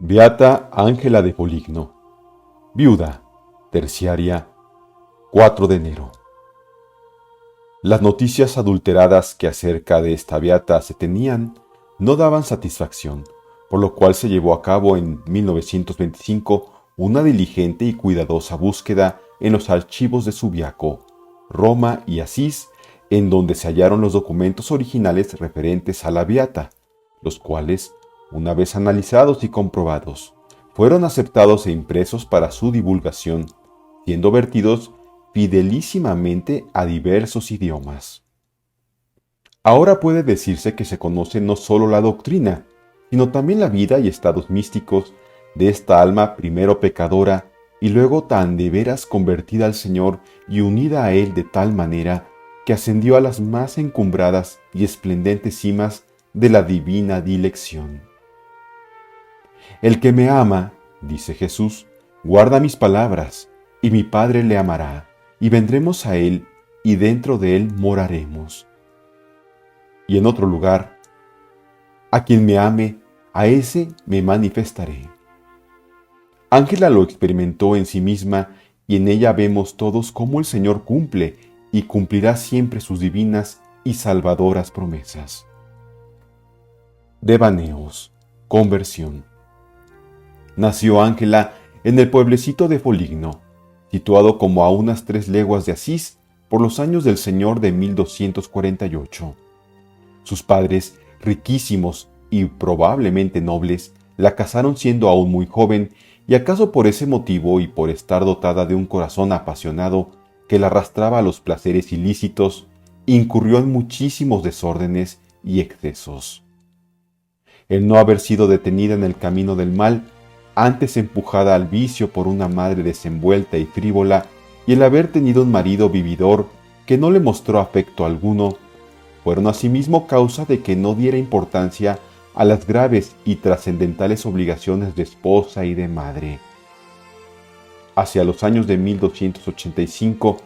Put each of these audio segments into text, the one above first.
Beata Ángela de Foligno, viuda, terciaria, 4 de enero. Las noticias adulteradas que acerca de esta beata se tenían no daban satisfacción, por lo cual se llevó a cabo en 1925 una diligente y cuidadosa búsqueda en los archivos de Subiaco, Roma y Asís, en donde se hallaron los documentos originales referentes a la beata, los cuales, una vez analizados y comprobados, fueron aceptados e impresos para su divulgación, siendo vertidos fidelísimamente a diversos idiomas. Ahora puede decirse que se conoce no solo la doctrina, sino también la vida y estados místicos de esta alma primero pecadora y luego tan de veras convertida al Señor y unida a Él de tal manera que ascendió a las más encumbradas y esplendentes cimas de la divina dilección. El que me ama, dice Jesús, guarda mis palabras, y mi Padre le amará, y vendremos a él, y dentro de él moraremos. Y en otro lugar, a quien me ame, a ese me manifestaré. Ángela lo experimentó en sí misma, y en ella vemos todos cómo el Señor cumple y cumplirá siempre sus divinas y salvadoras promesas. Devaneos, conversión. Nació Ángela en el pueblecito de Foligno, situado como a unas 3 leguas de Asís por los años del Señor de 1248. Sus padres, riquísimos y probablemente nobles, la casaron siendo aún muy joven y acaso por ese motivo y por estar dotada de un corazón apasionado que la arrastraba a los placeres ilícitos, incurrió en muchísimos desórdenes y excesos. El no haber sido detenida en el camino del mal, antes empujada al vicio por una madre desenvuelta y frívola, y el haber tenido un marido vividor que no le mostró afecto alguno, fueron asimismo causa de que no diera importancia a las graves y trascendentales obligaciones de esposa y de madre. Hacia los años de 1285,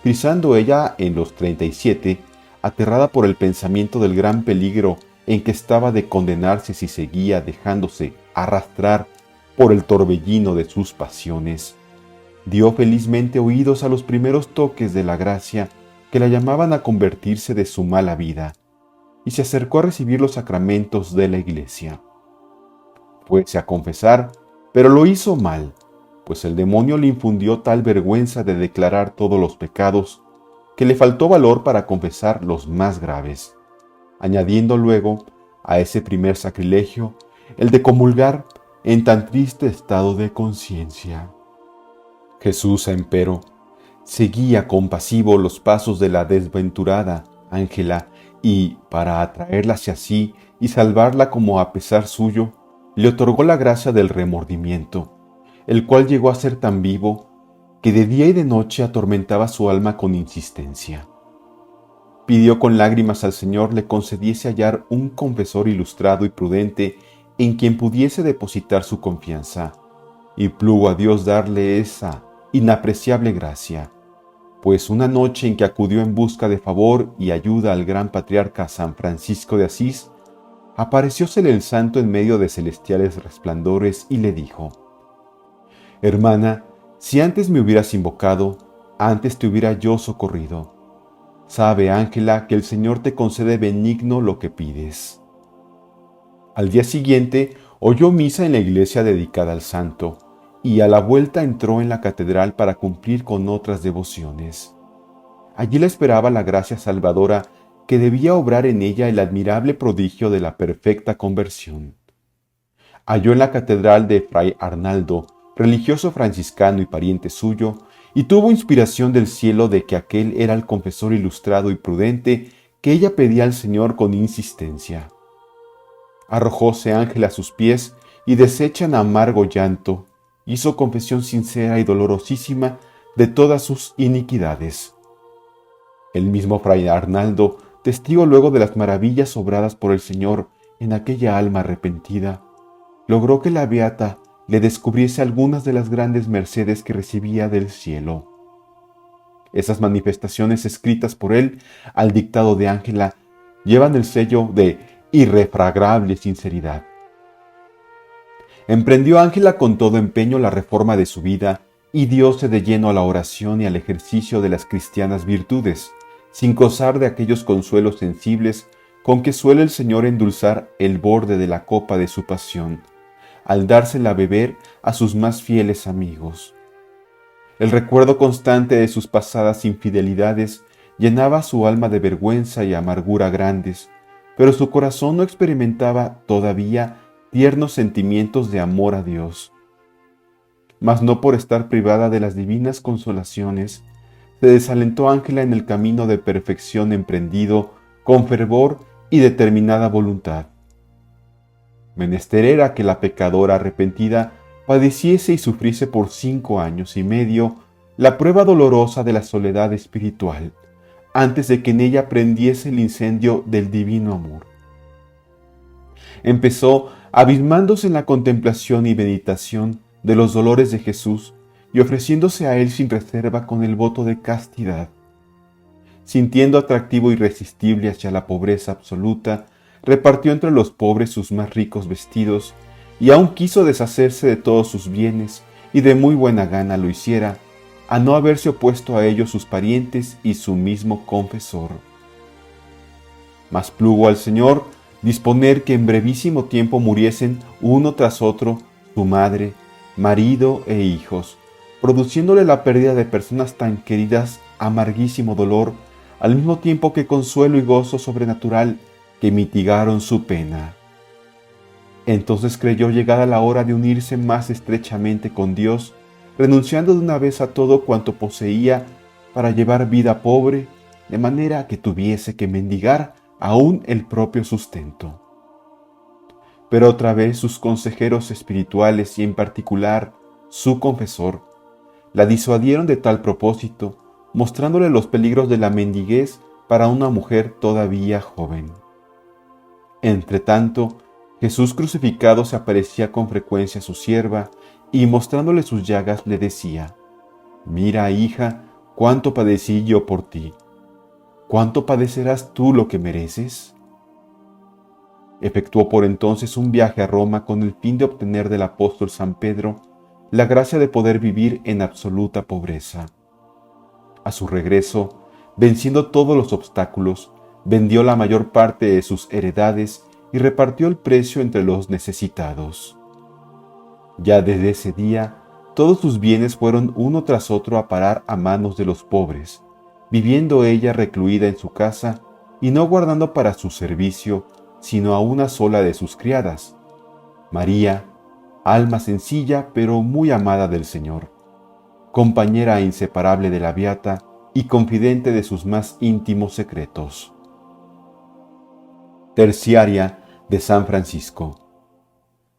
pisando ella en los 37, aterrada por el pensamiento del gran peligro en que estaba de condenarse si seguía dejándose arrastrar por el torbellino de sus pasiones, dio felizmente oídos a los primeros toques de la gracia que la llamaban a convertirse de su mala vida, y se acercó a recibir los sacramentos de la iglesia. Fuese a confesar, pero lo hizo mal, pues el demonio le infundió tal vergüenza de declarar todos los pecados, que le faltó valor para confesar los más graves, añadiendo luego a ese primer sacrilegio el de comulgar en tan triste estado de conciencia. Jesús, empero, seguía compasivo los pasos de la desventurada Ángela y, para atraerla hacia sí y salvarla como a pesar suyo, le otorgó la gracia del remordimiento, el cual llegó a ser tan vivo que de día y de noche atormentaba su alma con insistencia. Pidió con lágrimas al Señor le concediese hallar un confesor ilustrado y prudente en quien pudiese depositar su confianza, y plugo a Dios darle esa inapreciable gracia, pues una noche en que acudió en busca de favor y ayuda al gran patriarca San Francisco de Asís, apareciósele el santo en medio de celestiales resplandores y le dijo: «Hermana, si antes me hubieras invocado, antes te hubiera yo socorrido. Sabe, Ángela, que el Señor te concede benigno lo que pides». Al día siguiente oyó misa en la iglesia dedicada al santo, y a la vuelta entró en la catedral para cumplir con otras devociones. Allí la esperaba la gracia salvadora que debía obrar en ella el admirable prodigio de la perfecta conversión. Halló en la catedral de Fray Arnaldo, religioso franciscano y pariente suyo, y tuvo inspiración del cielo de que aquel era el confesor ilustrado y prudente que ella pedía al Señor con insistencia. Arrojóse Ángela a sus pies y, deshecha en amargo llanto, hizo confesión sincera y dolorosísima de todas sus iniquidades. El mismo Fray Arnaldo, testigo luego de las maravillas obradas por el Señor en aquella alma arrepentida, logró que la beata le descubriese algunas de las grandes mercedes que recibía del cielo. Esas manifestaciones escritas por él al dictado de Ángela llevan el sello de irrefragable sinceridad. Emprendió Ángela con todo empeño la reforma de su vida y dióse de lleno a la oración y al ejercicio de las cristianas virtudes, sin gozar de aquellos consuelos sensibles con que suele el Señor endulzar el borde de la copa de su pasión, al dársela a beber a sus más fieles amigos. El recuerdo constante de sus pasadas infidelidades llenaba su alma de vergüenza y amargura grandes, pero su corazón no experimentaba todavía tiernos sentimientos de amor a Dios. Mas no por estar privada de las divinas consolaciones, se desalentó Ángela en el camino de perfección emprendido con fervor y determinada voluntad. Menester era que la pecadora arrepentida padeciese y sufriese por 5 años y medio la prueba dolorosa de la soledad espiritual, antes de que en ella prendiese el incendio del divino amor. Empezó abismándose en la contemplación y meditación de los dolores de Jesús y ofreciéndose a Él sin reserva con el voto de castidad. Sintiendo atractivo irresistible hacia la pobreza absoluta, repartió entre los pobres sus más ricos vestidos y aún quiso deshacerse de todos sus bienes y de muy buena gana lo hiciera, a no haberse opuesto a ello sus parientes y su mismo confesor. Mas plugo al Señor disponer que en brevísimo tiempo muriesen uno tras otro su madre, marido e hijos, produciéndole la pérdida de personas tan queridas amarguísimo dolor, al mismo tiempo que consuelo y gozo sobrenatural que mitigaron su pena. Entonces creyó llegada la hora de unirse más estrechamente con Dios, renunciando de una vez a todo cuanto poseía para llevar vida pobre, de manera que tuviese que mendigar aún el propio sustento. Pero otra vez sus consejeros espirituales y en particular su confesor la disuadieron de tal propósito, mostrándole los peligros de la mendiguez para una mujer todavía joven. Entretanto, Jesús crucificado se aparecía con frecuencia a su sierva y mostrándole sus llagas le decía: «Mira, hija, cuánto padecí yo por ti. ¿Cuánto padecerás tú lo que mereces?». Efectuó por entonces un viaje a Roma con el fin de obtener del apóstol San Pedro la gracia de poder vivir en absoluta pobreza. A su regreso, venciendo todos los obstáculos, vendió la mayor parte de sus heredades y repartió el precio entre los necesitados. Ya desde ese día, todos sus bienes fueron uno tras otro a parar a manos de los pobres, viviendo ella recluida en su casa y no guardando para su servicio sino a una sola de sus criadas, María, alma sencilla pero muy amada del Señor, compañera inseparable de la beata y confidente de sus más íntimos secretos. Terciaria de San Francisco.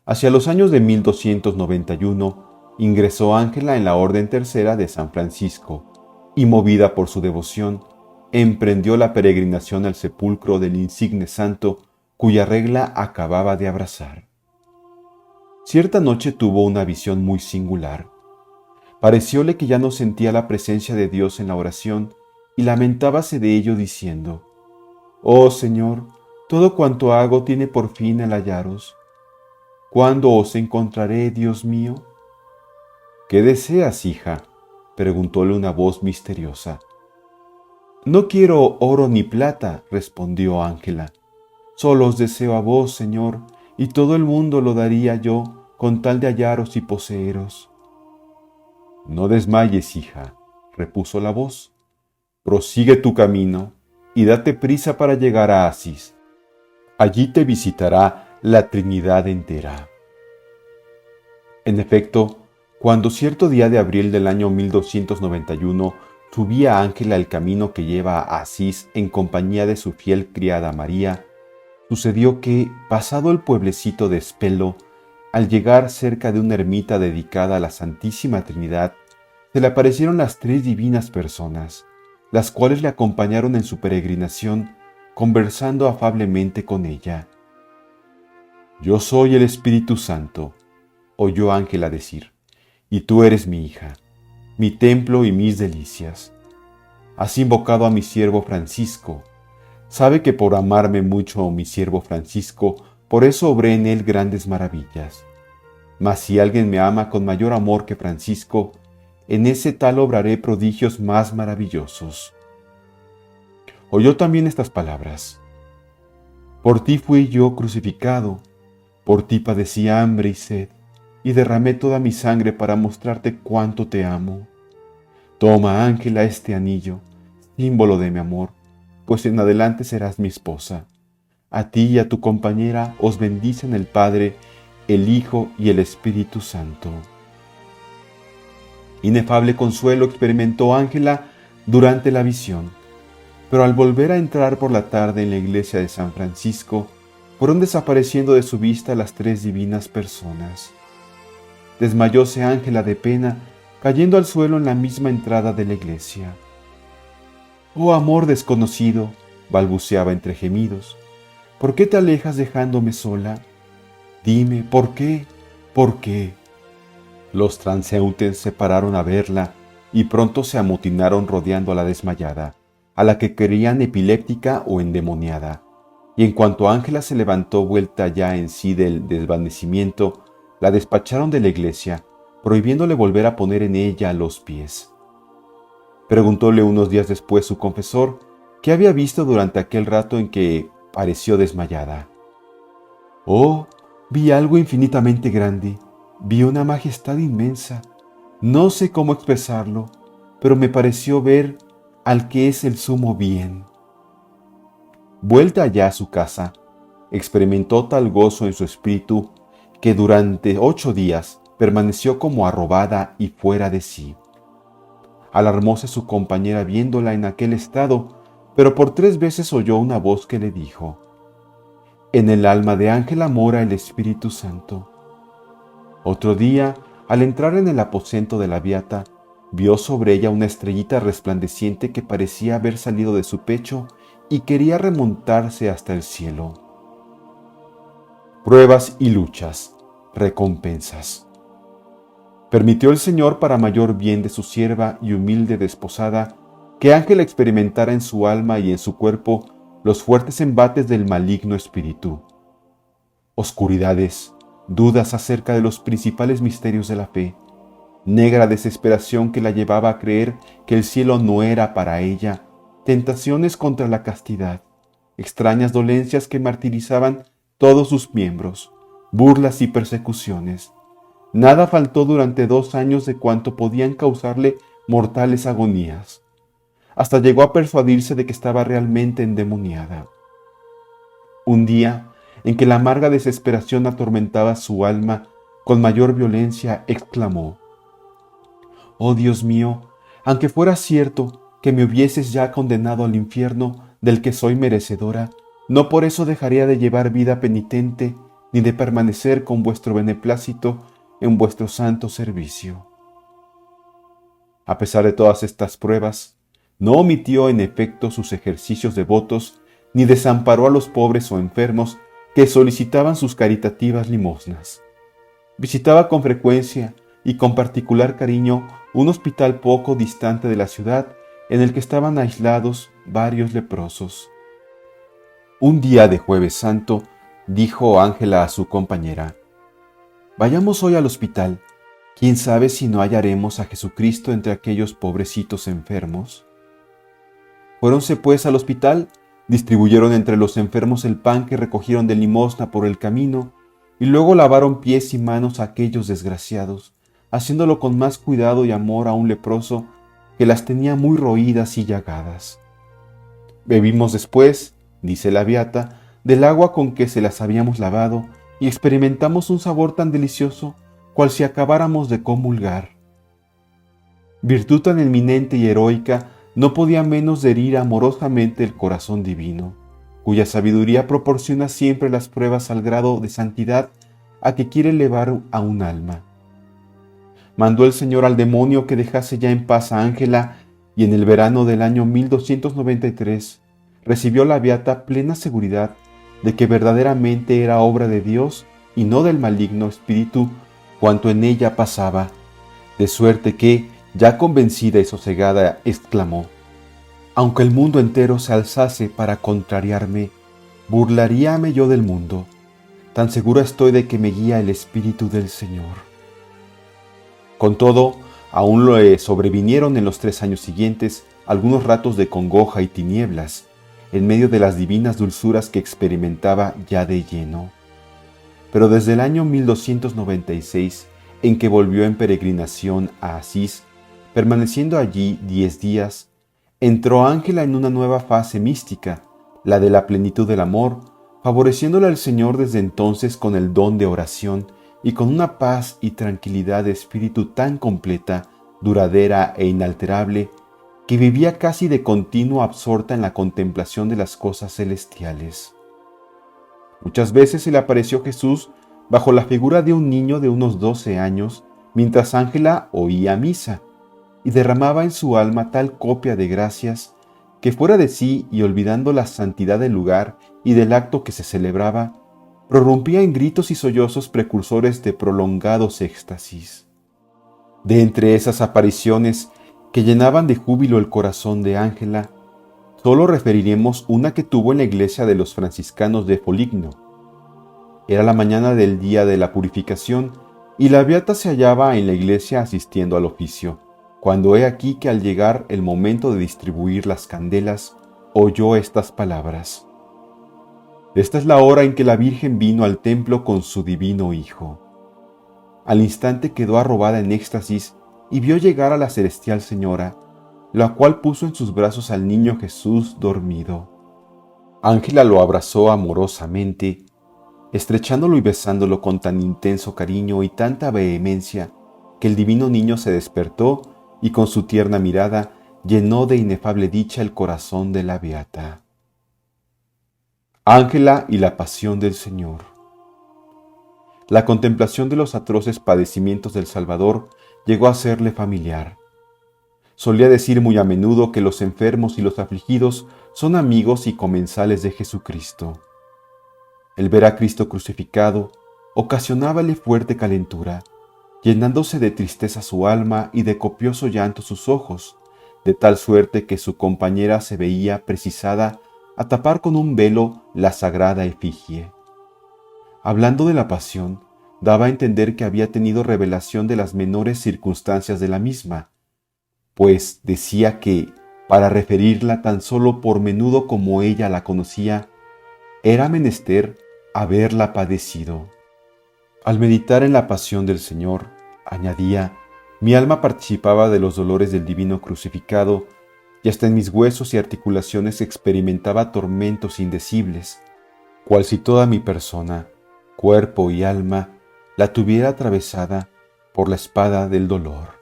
Hacia los años de 1291 ingresó Ángela en la Orden Tercera de San Francisco y, movida por su devoción, emprendió la peregrinación al sepulcro del insigne santo cuya regla acababa de abrazar. Cierta noche tuvo una visión muy singular. Parecióle que ya no sentía la presencia de Dios en la oración y lamentábase de ello diciendo: «Oh Señor, todo cuanto hago tiene por fin el hallaros. ¿Cuándo os encontraré, Dios mío?». «¿Qué deseas, hija?», preguntóle una voz misteriosa. «No quiero oro ni plata», respondió Ángela. «Solo os deseo a vos, Señor, y todo el mundo lo daría yo con tal de hallaros y poseeros». «No desmayes, hija», repuso la voz. «Prosigue tu camino y date prisa para llegar a Asís. Allí te visitará la Trinidad entera». En efecto, cuando cierto día de abril del año 1291 subía Ángela el camino que lleva a Asís en compañía de su fiel criada María, sucedió que, pasado el pueblecito de Spelo, al llegar cerca de una ermita dedicada a la Santísima Trinidad, se le aparecieron las 3 divinas personas, las cuales le acompañaron en su peregrinación, conversando afablemente con ella. «Yo soy el Espíritu Santo», oyó Ángela decir, «y tú eres mi hija, mi templo y mis delicias. Has invocado a mi siervo Francisco. Sabe que por amarme mucho mi siervo Francisco, por eso obré en él grandes maravillas. Mas si alguien me ama con mayor amor que Francisco, en ese tal obraré prodigios más maravillosos. Oyó también estas palabras: Por ti fui yo crucificado, por ti padecí hambre y sed, y derramé toda mi sangre para mostrarte cuánto te amo. Toma, Ángela, este anillo, símbolo de mi amor, pues en adelante serás mi esposa. A ti y a tu compañera os bendicen el Padre, el Hijo y el Espíritu Santo. Inefable consuelo experimentó Ángela durante la visión, pero al volver a entrar por la tarde en la iglesia de San Francisco, fueron desapareciendo de su vista las tres divinas personas. Desmayóse Ángela de pena, cayendo al suelo en la misma entrada de la iglesia. «Oh amor desconocido», balbuceaba entre gemidos, «¿por qué te alejas dejándome sola? Dime, ¿por qué? ¿Por qué?». Los transeúntes se pararon a verla y pronto se amotinaron rodeando a la desmayada, a la que creían epiléptica o endemoniada. Y en cuanto Ángela se levantó vuelta ya en sí del desvanecimiento, la despacharon de la iglesia, prohibiéndole volver a poner en ella los pies. Preguntóle unos días después su confesor qué había visto durante aquel rato en que pareció desmayada. «Oh, vi algo infinitamente grande, vi una majestad inmensa. No sé cómo expresarlo, pero me pareció ver al que es el sumo bien». Vuelta ya a su casa, experimentó tal gozo en su espíritu que durante 8 días permaneció como arrobada y fuera de sí. Alarmóse su compañera viéndola en aquel estado, pero por 3 veces oyó una voz que le dijo: «En el alma de Ángela mora el Espíritu Santo». Otro día, al entrar en el aposento de la beata, vio sobre ella una estrellita resplandeciente que parecía haber salido de su pecho y quería remontarse hasta el cielo. Pruebas y luchas, recompensas. Permitió el Señor, para mayor bien de su sierva y humilde desposada, que Ángela experimentara en su alma y en su cuerpo los fuertes embates del maligno espíritu. Oscuridades, dudas acerca de los principales misterios de la fe, negra desesperación que la llevaba a creer que el cielo no era para ella, tentaciones contra la castidad, extrañas dolencias que martirizaban todos sus miembros, burlas y persecuciones. Nada faltó durante 2 años de cuanto podían causarle mortales agonías. Hasta llegó a persuadirse de que estaba realmente endemoniada. Un día, en que la amarga desesperación atormentaba su alma con mayor violencia, exclamó: «Oh Dios mío, aunque fuera cierto que me hubieses ya condenado al infierno del que soy merecedora, no por eso dejaría de llevar vida penitente ni de permanecer con vuestro beneplácito en vuestro santo servicio». A pesar de todas estas pruebas, no omitió en efecto sus ejercicios devotos ni desamparó a los pobres o enfermos que solicitaban sus caritativas limosnas. Visitaba con frecuencia y con particular cariño un hospital poco distante de la ciudad en el que estaban aislados varios leprosos. Un día de Jueves Santo, dijo Ángela a su compañera: «Vayamos hoy al hospital. ¿Quién sabe si no hallaremos a Jesucristo entre aquellos pobrecitos enfermos?». Fuéronse pues al hospital, distribuyeron entre los enfermos el pan que recogieron de limosna por el camino, y luego lavaron pies y manos a aquellos desgraciados, haciéndolo con más cuidado y amor a un leproso que las tenía muy roídas y llagadas. «Bebimos después», dice la beata, «del agua con que se las habíamos lavado, y experimentamos un sabor tan delicioso cual si acabáramos de comulgar». Virtud tan eminente y heroica no podía menos de herir amorosamente el corazón divino, cuya sabiduría proporciona siempre las pruebas al grado de santidad a que quiere elevar a un alma. Mandó el Señor al demonio que dejase ya en paz a Ángela, y en el verano del año 1293 recibió la beata plena seguridad de que verdaderamente era obra de Dios y no del maligno espíritu cuanto en ella pasaba, de suerte que, ya convencida y sosegada, exclamó: «Aunque el mundo entero se alzase para contrariarme, burlaríame yo del mundo. tan segura estoy de que me guía el Espíritu del Señor. Con todo, aún le sobrevinieron en los 3 años siguientes algunos ratos de congoja y tinieblas, en medio de las divinas dulzuras que experimentaba ya de lleno. Pero desde el año 1296, en que volvió en peregrinación a Asís, permaneciendo allí 10 días, entró Ángela en una nueva fase mística, la de la plenitud del amor, favoreciéndole al Señor desde entonces con el don de oración y con una paz y tranquilidad de espíritu tan completa, duradera e inalterable, que vivía casi de continuo absorta en la contemplación de las cosas celestiales. Muchas veces se le apareció Jesús bajo la figura de un niño de unos 12 años, mientras Ángela oía misa, y derramaba en su alma tal copia de gracias, que fuera de sí y olvidando la santidad del lugar y del acto que se celebraba, prorrumpía en gritos y sollozos precursores de prolongados éxtasis. De entre esas apariciones que llenaban de júbilo el corazón de Ángela, solo referiremos una que tuvo en la iglesia de los franciscanos de Foligno. Era la mañana del día de la purificación y la beata se hallaba en la iglesia asistiendo al oficio, cuando he aquí que al llegar el momento de distribuir las candelas, oyó estas palabras: «Esta es la hora en que la Virgen vino al templo con su divino Hijo». Al instante quedó arrobada en éxtasis y vio llegar a la celestial Señora, la cual puso en sus brazos al niño Jesús dormido. Ángela lo abrazó amorosamente, estrechándolo y besándolo con tan intenso cariño y tanta vehemencia que el divino niño se despertó y con su tierna mirada llenó de inefable dicha el corazón de la beata. Ángela y la pasión del Señor. La contemplación de los atroces padecimientos del Salvador llegó a serle familiar. Solía decir muy a menudo que los enfermos y los afligidos son amigos y comensales de Jesucristo. El ver a Cristo crucificado ocasionábale fuerte calentura, llenándose de tristeza su alma y de copioso llanto sus ojos, de tal suerte que su compañera se veía precisada a tapar con un velo la sagrada efigie. Hablando de la pasión, daba a entender que había tenido revelación de las menores circunstancias de la misma, pues decía que, para referirla tan solo por menudo como ella la conocía, era menester haberla padecido. Al meditar en la pasión del Señor, añadía, mi alma participaba de los dolores del divino crucificado, y hasta en mis huesos y articulaciones experimentaba tormentos indecibles, cual si toda mi persona, cuerpo y alma, la tuviera atravesada por la espada del dolor.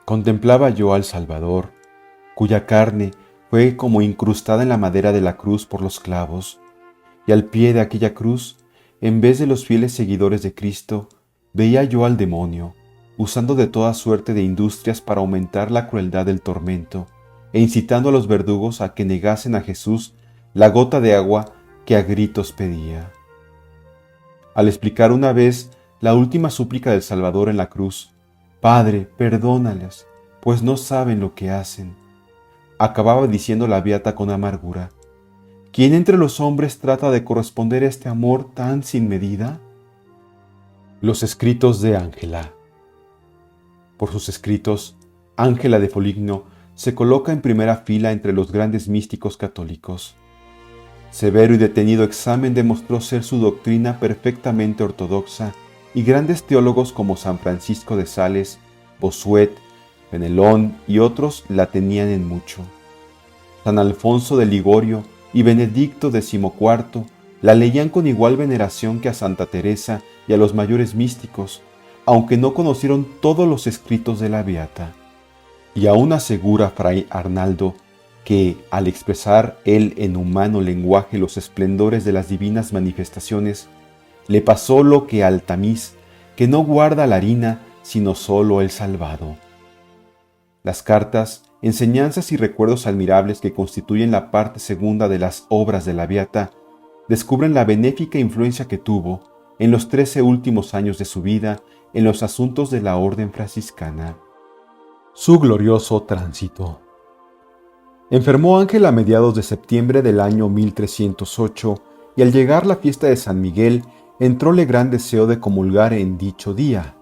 Contemplaba yo al Salvador, cuya carne fue como incrustada en la madera de la cruz por los clavos, y al pie de aquella cruz, en vez de los fieles seguidores de Cristo, veía yo al demonio, usando de toda suerte de industrias para aumentar la crueldad del tormento, e incitando a los verdugos a que negasen a Jesús la gota de agua que a gritos pedía. Al explicar una vez la última súplica del Salvador en la cruz, «Padre, perdónales, pues no saben lo que hacen», acababa diciendo la beata con amargura, ¿quién entre los hombres trata de corresponder a este amor tan sin medida? Los escritos de Ángela. Por sus escritos, Ángela de Foligno se coloca en primera fila entre los grandes místicos católicos. Severo y detenido examen demostró ser su doctrina perfectamente ortodoxa, y grandes teólogos como San Francisco de Sales, Bossuet, Fenelón y otros la tenían en mucho. San Alfonso de Ligorio y Benedicto XIV la leían con igual veneración que a Santa Teresa y a los mayores místicos, aunque no conocieron todos los escritos de la beata. Y aún asegura Fray Arnaldo que, al expresar él en humano lenguaje los esplendores de las divinas manifestaciones, le pasó lo que al tamiz, que no guarda la harina, sino solo el salvado. Las cartas, enseñanzas y recuerdos admirables que constituyen la parte segunda de las obras de la beata, descubren la benéfica influencia que tuvo, en los 13 últimos años de su vida, en los asuntos de la orden franciscana. Su glorioso tránsito. Enfermó Ángela a mediados de septiembre del año 1308, y al llegar la fiesta de San Miguel, entróle gran deseo de comulgar en dicho día.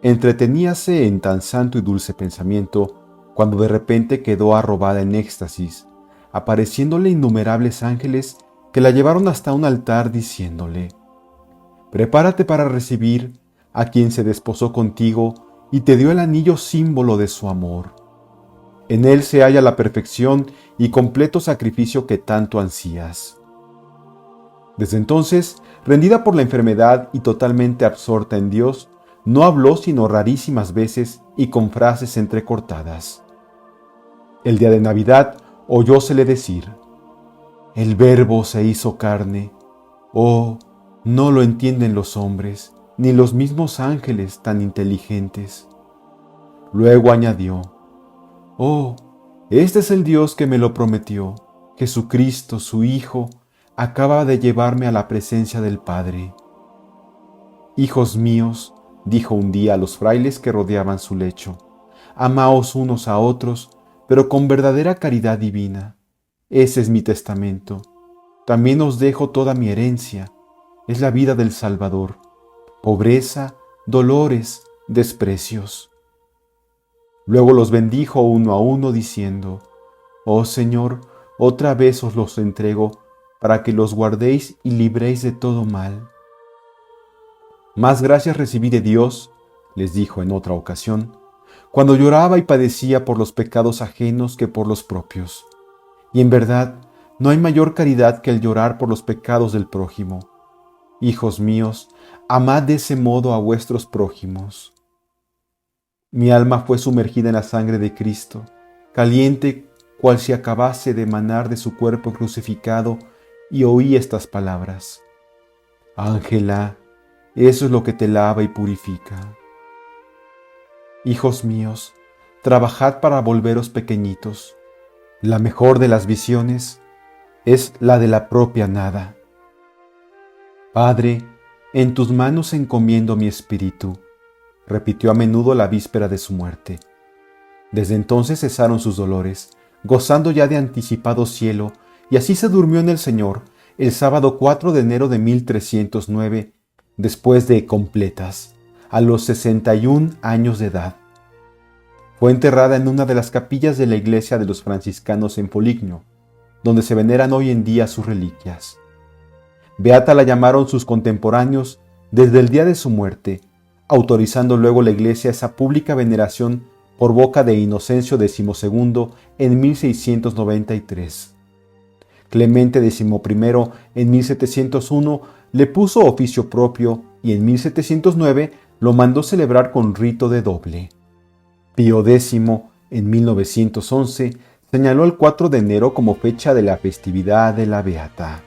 Entreteníase en tan santo y dulce pensamiento, cuando de repente quedó arrobada en éxtasis, apareciéndole innumerables ángeles que la llevaron hasta un altar diciéndole: «Prepárate para recibir a quien se desposó contigo y te dio el anillo símbolo de su amor. En él se halla la perfección y completo sacrificio que tanto ansías». Desde entonces, rendida por la enfermedad y totalmente absorta en Dios, no habló sino rarísimas veces y con frases entrecortadas. El día de Navidad oyósele decir: «El Verbo se hizo carne». Oh, no lo entienden los hombres, ni los mismos ángeles tan inteligentes. Luego añadió: «Oh, este es el Dios que me lo prometió. Jesucristo, su Hijo, acaba de llevarme a la presencia del Padre». «Hijos míos», dijo un día a los frailes que rodeaban su lecho, «amaos unos a otros, pero con verdadera caridad divina. Ese es mi testamento. También os dejo toda mi herencia. Es la vida del Salvador, pobreza, dolores, desprecios». Luego los bendijo uno a uno diciendo: «Oh Señor, otra vez os los entrego, para que los guardéis y libréis de todo mal». «Más gracias recibí de Dios», les dijo en otra ocasión, «cuando lloraba y padecía por los pecados ajenos que por los propios. Y en verdad, no hay mayor caridad que el llorar por los pecados del prójimo. Hijos míos, amad de ese modo a vuestros prójimos». Mi alma fue sumergida en la sangre de Cristo, caliente cual si acabase de emanar de su cuerpo crucificado, y oí estas palabras: «Ángela, eso es lo que te lava y purifica». Hijos míos, trabajad para volveros pequeñitos. La mejor de las visiones es la de la propia nada. «Padre, en tus manos encomiendo mi espíritu», repitió a menudo la víspera de su muerte. Desde entonces cesaron sus dolores, gozando ya de anticipado cielo, y así se durmió en el Señor el sábado 4 de enero de 1309, después de completas, a los 61 años de edad. Fue enterrada en una de las capillas de la iglesia de los franciscanos en Foligno, donde se veneran hoy en día sus reliquias. Beata la llamaron sus contemporáneos desde el día de su muerte, autorizando luego la Iglesia esa pública veneración por boca de Inocencio XII en 1693. Clemente XI en 1701 le puso oficio propio y en 1709 lo mandó celebrar con rito de doble. Pío X en 1911 señaló el 4 de enero como fecha de la festividad de la Beata.